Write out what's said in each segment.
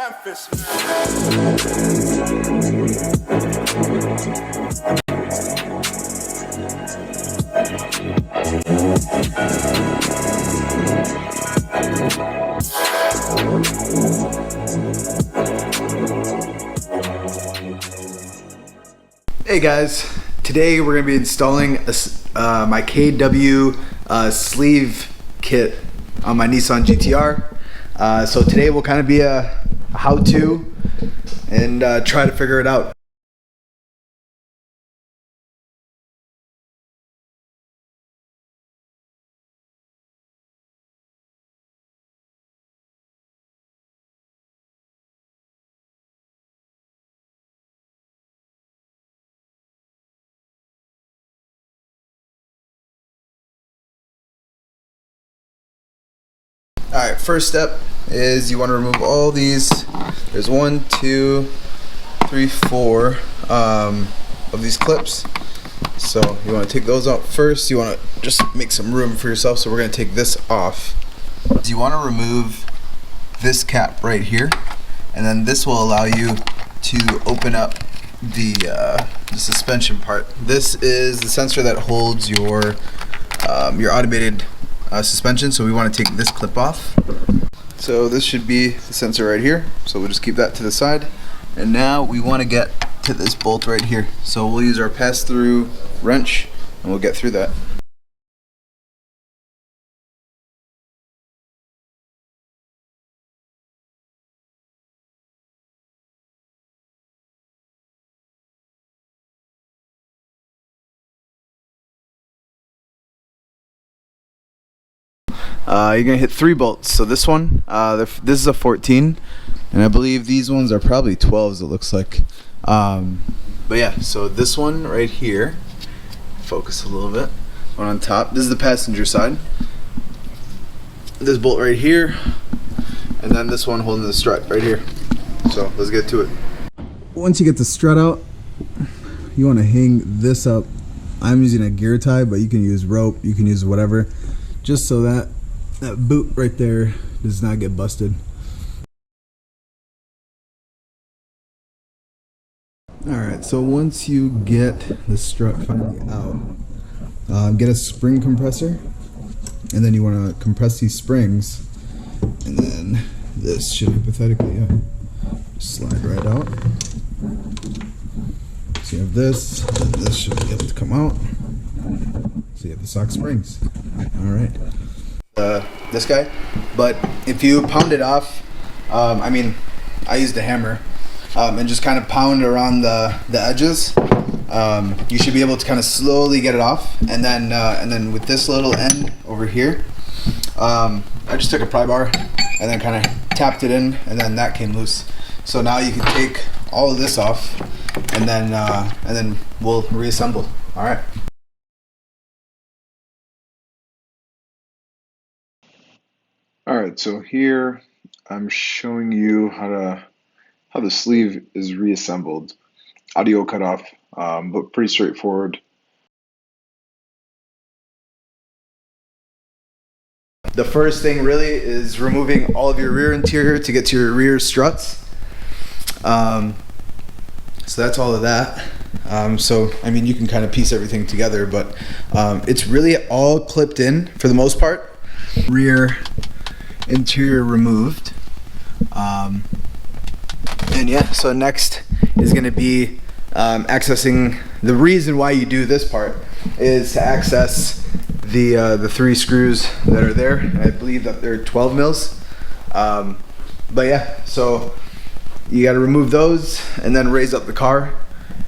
Memphis, Hey guys, today we're going to be installing my KW sleeve kit on my Nissan GTR. So today will kind of be a how-to and try to figure it out. Alright, first step is you want to remove all these. There's 1, 2, 3, 4 of these clips. So you want to take those out first. You want to just make some room for yourself. So we're going to take this off. You want to remove this cap right here, and then this will allow you to open up the suspension part. This is the sensor that holds your automated suspension, so we want to take this clip off. So this should be the sensor right here, so we'll just keep that to the side. And now we want to get to this bolt right here, so we'll use our pass-through wrench and we'll get through that. You're gonna hit 3 bolts. So this one, this is a 14, and I believe these ones are probably 12s. It looks like, but yeah. So this one right here, focus a little bit. One on top. This is the passenger side. This bolt right here, and then this one holding the strut right here. So let's get to it. Once you get the strut out, you want to hang this up. I'm using a gear tie, but you can use rope. You can use whatever, just so that boot right there does not get busted. Alright, so once you get the strut finally out, get a spring compressor, and then you want to compress these springs, and then this should hypothetically slide right out. So you have this, and this should be able to come out. So you have the sock springs. Alright. This guy, but if you pound it off, I mean, I used a hammer, and just kind of pound around the edges, you should be able to kind of slowly get it off. And then with this little end over here, I just took a pry bar and then kind of tapped it in, and then that came loose. So now you can take all of this off, and then we'll reassemble. All right. Alright, so here I'm showing you how the sleeve is reassembled. Audio cut off, but pretty straightforward. The first thing really is removing all of your rear interior to get to your rear struts. So that's all of that. So I mean, you can kind of piece everything together, but it's really all clipped in for the most part. Rear interior removed, and yeah, so next is going to be accessing. The reason why you do this part is to access the 3 screws that are there. I believe that they're 12 mils, but yeah, so you got to remove those and then raise up the car,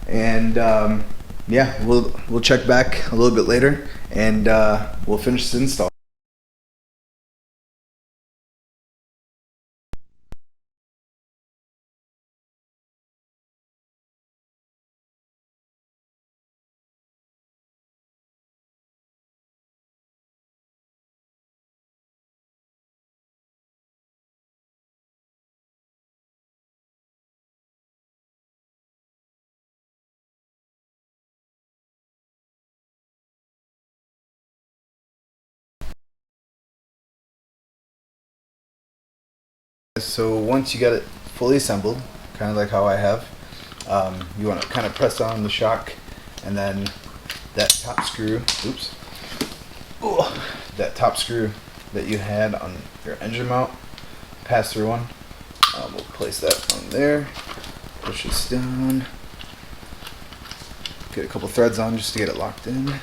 and yeah, we'll check back a little bit later, and we'll finish this install. So once you get it fully assembled, kind of like how I have. You want to kind of press on the shock, and then that top screw, oops, oh, that top screw that you had on your engine mount, pass-through one, we'll place that on there, push this down, get a couple threads on just to get it locked in. Alright,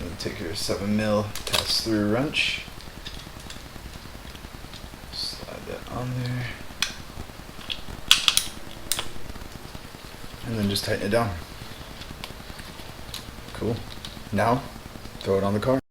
and take your 7mm pass-through wrench, slide that on there, and then just tighten it down. Cool. Now, throw it on the car.